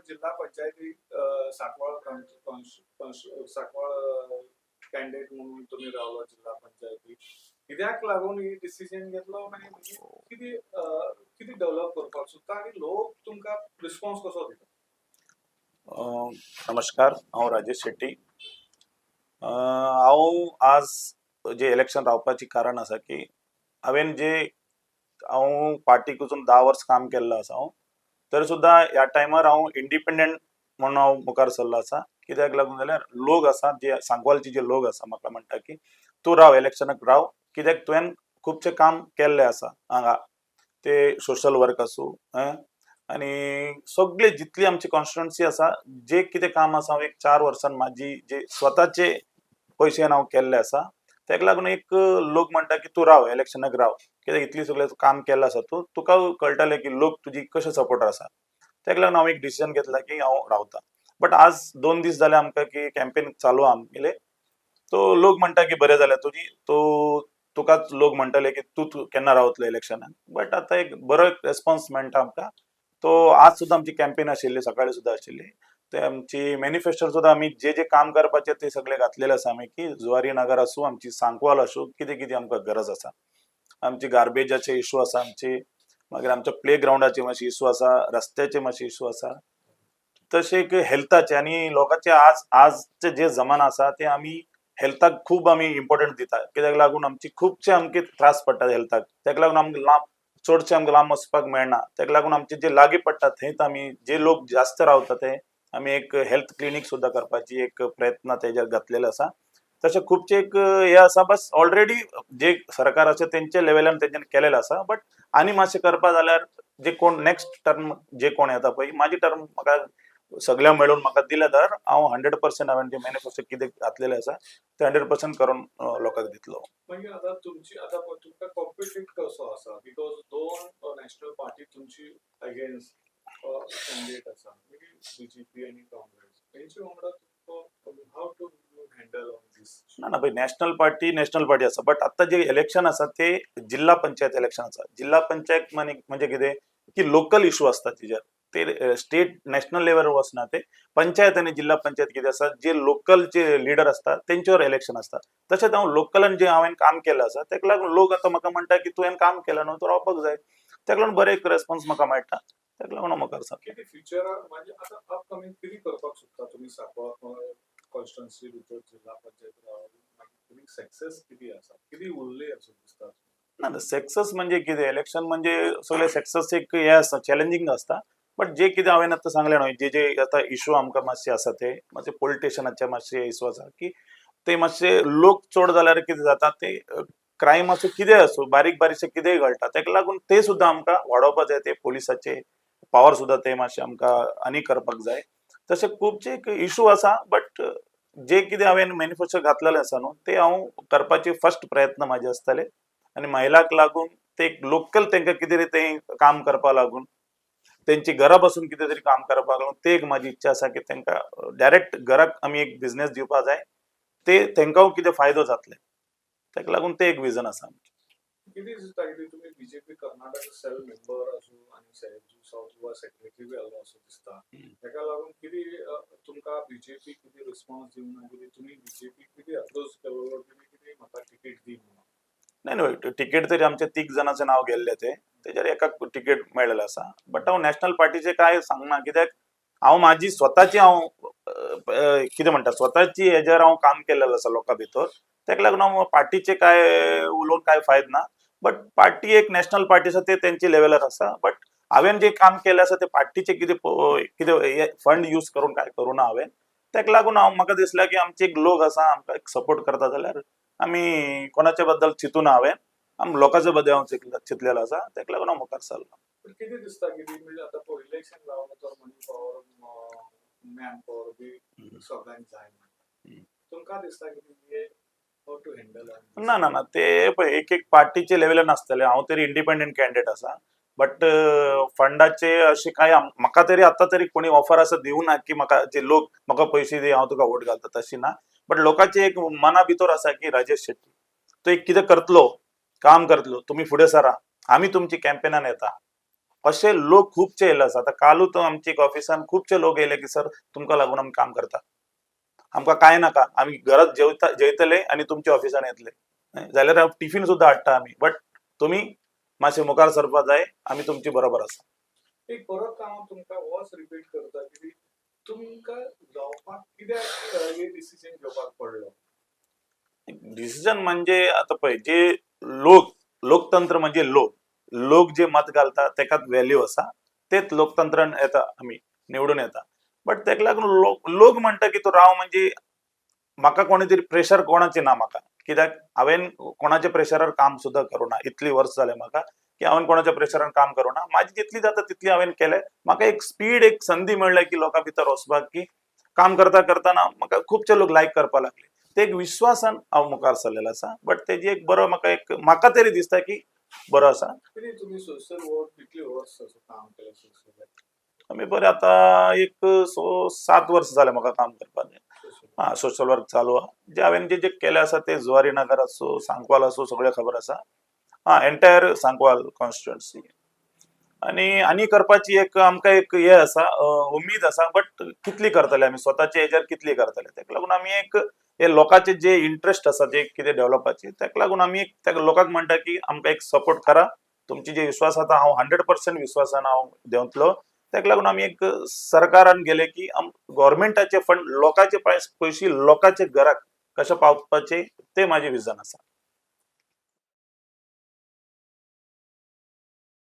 जिल्हा पंचायती सांकवाळ सांकवाळ कॅन्डिडेट म्हणून तुम्ही रावला जिल्हा पंचायती कित्याक लागून ही डिसिजन घेतलो आनी किती किती डेव्हलप करपाक सोदता आनी लोक तुमकां रिस्पॉन्स कसो दिता? नमस्कार, हांव राजेश शेट्टी. हांव आज जे इलेक्शन रावपाची कारण आसा की हांवें जे हांव पार्टीक वचून 10 वर्स काम केल्लो आसा हांव, तरी सुद्दां ह्या टायमार हांव इंडिपेंडंट म्हणून हांव मुखार सरलो आसा. कित्याक लागून जाल्यार लोक आसा जे सांकवालचे जे लोक आसा म्हाका म्हणटा की तूं राव, इलेक्शनाक राव, कित्याक तुवें खुबशें काम केल्लें आसा हांगा. ते सोशल वर्क आसूं आनी सगळे जितली आमची कॉन्स्टिट्युएन्सी आसा, जे कितें काम आसा हांव एक 4 वर्सान म्हाजी जे स्वताचे पयशेन हांव केल्ले आसा. तेका लागून एक लोक म्हणटा की तूं राव, इलेक्शनाक राव, कित्याक इतली सगळें काम केल्लें आसा तूं, तुका कळटलें की लोक तुजी कशे सपोर्टर आसा. तेका लागून हांव एक डिसिजन घेतला की हांव रावता. बट आज 2 दीस जाले आमकां की कॅम्पेन चालू आहा आमगेले. तो लोक म्हणटा की बरें जालें तुकाच लोक म्हणटले की तूं केन्ना रावतलो इलेक्शनाक. बट आतां एक बरो रेस्पॉन्स मेळटा आमकां. तो आज सुद्दां आमची कॅम्पेन आशिल्ली, सकाळी सुद्दां आशिल्ली. ते आमची मॅनिफेस्टोर सुद्दां आमी जे जे काम करपाचे ते सगळे घातलेले आसा आमी की जुवारी नगर आसूं, आमची सांकवाल आसूं, कितें कितें आमकां गरज आसा. आमची गार्बेजाचे इशू आसा आमचे, मागीर आमच्या प्ले ग्रावंडाचे मातशे इशू आसा, रस्त्याचे मातशे इशू आसा, तशें हेल्थाचे. आनी लोकांचे आजचे जे जमान आसा ते आमी हेल्थाक खूब आमी इम्पॉर्टंट दिता. कित्याक लागून आमची खुबशे आमकां त्रास पडटा हेल्थाक. तेका लागून आमकां चडशे आमकां लांब वचपाक मेळना. तेका लागून आमचे जे लागीं पडटा थंयच आमी जे लोक जास्त रावता ते आमी एक हेल्थ क्लिनीक सुद्दां करपाची एक प्रयत्न तेजेर घातलेलो आसा. तशें खुबशे एक हे आसा. बस ऑलरेडी जे सरकार आसा तेंच्या लेवलान तेंच्यानी केलेलें आसा. बट आनी मातशें करपा जाल्यार जे कोण नेक्स्ट टर्म जे कोण येता पळय, म्हाजी टर्म म्हाका सगळ्यांक मेळून म्हाका दिलें तर हांव 100% हांवें जे मॅनिफेस्टो कितें घातलेलें आसा ते 100% करून लोकांक दितलो. मागीर आतां तुमची आतां तुमकां कॉम्पिटीट कसो आसा? बिकॉज दोन नॅशनल पार्टी तुमची अगेन्स्ट कॅन्डिडेट आसा, बीजेपी आनी काँग्रेस. तेंचे वांगडा हाव टू हँडल ऑन दीस? ना पळय, नॅशनल पार्टी आसा. बट आतां जे इलेक्शन आसा ते जिल्हा पंचायत इलेक्शन आसा. जिल्हा पंचायत म्हणजे कितें की लोकल इशू आसता तेजेर. ते स्टेट नॅशनल लेवलवर वचना. ते पंचायत आनी जिल्हा पंचायत कितें आसा, जे लोकलचे लिडर आसता तेंच्यावर इलेक्शन आसता. तशेंच हांव लोकलान जे हांवें काम केलें आसा तेका लागून लोक आतां म्हाका म्हणटा की तुवें काम केलां न्हू, तूं रावपाक जाय. तेका लागून बरें एक रेस्पॉन्स म्हाका मेळटा. तेका लागून हांव मुखार सरता. कितें फ्युचराक म्हणजे आतां अपकमिंग कितें करपाक सोदता तुमी सांकवाळ कॉन्स्टिट्युएन्सी भितर जिल्हा पंचायत रावन? मागीर तुमी सक्सेस कितें आसा, कितें उरलें अशें दिसता? ना सक्सेस म्हणजे कितें, इलेक्शन म्हणजे सगळे सक्सेस एक हे आसता, चॅलेंजिंग आसता. बट जे कितें हांवें आतां सांगलें न्हय, जे जे आतां इशू आमकां मातशे आसा ते मातशे पोलिटिशनाचे मातशे इशू आसा की ते मातशे लोक चड जाल्यार कितें जाता ते क्रायम आसूं कितें आसूं, बारीक बारीकशें कितेंय घडटा. तेका लागून ते सुद्दां आमकां वाडोवपाक जाय. ते पुलिसाचे पावर सुद्दां ते मातशे आमकां आनी करपाक जाय. तशें खुबशे इशू आसा. बट जे कितें हांवें मॅनिफेस्टो घातलेलें आसा न्हू ते हांव करपाचे फर्स्ट प्रयत्न म्हाजे आसतले. आनी महिलाक लागून ते लोकल तांकां कितें तरी काम करपा लागून तेंची घरा बसून कितें तरी काम करपाक लागून ते एक म्हाजी इच्छा आसा की तांकां डायरेक्ट घराक आमी एक बिझनेस दिवपा जाय. ते तांकां कितें फायदो जातले. तेका लागून ते एक विजन आसा. कितें दिसता की तुमी बीजेपी कर्नाटक सेल मेंबर आसूं आनी साऊथ गोवा सेक्रेटरी बी आसलो असो दिसता. तेका लागून कितें तुमकां बीजेपी कितें रिस्पॉन्स दिवना, कितें तुमी बीजेपी कितें अप्रोच केलो, कितें म्हाका टिकेट दी म्हणून? नाही तिकेट तरी आमचे 3 जणांचें नाव गेल्लें तेजेर एकाक तिकेट मेळ्ळेलें आसा. बट हांव नॅशनल पार्टीचे कांय सांगना. कित्याक हांव म्हाजी स्वताची कितें म्हणटा स्वताची हेजेर हांव काम केल्लें आसा लोकां भितर. तेका लागून हांव पार्टीचे काय उलोवन काय फायदो ना. बट पार्टी एक नॅशनल पार्टी आसा ते तेंच्या लेवलार आसा. बट हांवें जे काम केलें आसा ते पार्टीचे कितें फंड यूज करून काय करूना हांवें. तेका लागून म्हाका दिसलें की आमचे एक लोक आसा आमकां सपोर्ट करता जाल्यार आमी कोणाचे बद्दल चिंतूना. हांवें लोकांचे बद्दल हांव चिंतलेलो आसा. तेका लागून हांव मुखार सरलो. कितें दिसता की म्हणजे आतां पळय इलेक्शन जावन तर मनी पॉवर मॅन पॉवर बी सगळ्यांक जाय म्हणटा. तुमकां दिसता की तुमी हाव टू हँडल? ना ते पळय एक पार्टीचे लेवलान आसतलें. हांव तरी इंडिपेंडंट कॅन्डिडेट आसा. बट फंडाचे अशें कांय म्हाका तरी आतां तरी कोणी ऑफर असं दिवना की म्हाका जे लोक म्हाका पयशे दी हांव तुका वोट घालता, तशी ना. बट लोकांची एक मना भितर आसा की राजेश शेट्टी तो एक कितें करतलो, काम करतलो, तुमी फुडें सरा, आमी तुमची कॅम्पेनान येता असे लोक खूपचे येयले आसा. आता कालू तो आमचे एक ऑफिसान खूपचे लोक येयले की सर तुमकां लागून आमी काम करता. आमकां काय नाका, आमी घरात जेवतले आणि तुमच्या ऑफिसान येतले. जाल्यार हांव टिफीन सुद्दां हाडटा आमी, बट तुमी मातशे मुखार सरपा जाय, आमी तुमचे बरोबर आसा. एक परत हांव तुमकां होच रिपीट करता की तुमकां जावपाक कित्याक हे डिसिजन घेवपाक पडलो? डिसिजन म्हणजे आता पळय जे लोकतंत्र म्हणजे लोक जे मत घालता तेकाच व्हॅल्यू आसा. तेच लोकतंत्रान येता आमी निवडून येता. बट तेका लागून लोक म्हणटा की तो राव म्हणजे म्हाका कोणी तरी प्रेशर कोणाचे ना म्हाका. कित्याक हांवेन कोणाच्या प्रेशरार काम सुद्दां करूना. इतली वर्स जाले म्हाका की हांवेन कोणाच्या प्रेशरान काम करूना. म्हाजी जितली जाता तितली हांवेन केले. म्हाका एक स्पीड एक संदी मेळ्ळ्या की लोकां भितर वचपाक की काम करता करताना म्हाका खूपशे लोक लायक करपाक लागले. ते एक विश्वासान हांव मुखार सरलेलो आसा. बट तेजी एक बरो म्हाका तरी दिसता की बरो आसा. कितें तुमी सोशल वर्क कितले वर्स असो काम केलें सोशल वर्क? आमी बरे आता एक 7 वर्स जाले म्हाका काम करपाक. सोशल वर्क चालू आहा. जे हांवेन जे केले आसा ते जुवारी नगर आसूं, सांकवाल आसूं सगळें खबर आसा. Entire Sankwal constituency. आनी करपाची एक आमकां एक हे आसा, उमीद आसा, बट कितली करतले आमी स्वताच्या हेजेर कितली करतले. तेका लागून आमी एक हे लोकांचे जे इंटरेस्ट आसा जे कितें डेव्हलपाची तेका लागून आमी एक त्या लोकांक म्हणटा की आमकां एक सपोर्ट करा. तुमची जे विश्वास आसा हांव 100% विश्वासान हांव देंवतलो. तेका लागून आमी एक सरकारान गेले की गव्हर्मेंटाचे फंड लोकांचे पयशे लोकांचे घराक कशे पावपाचे ते माझे विजन आसा.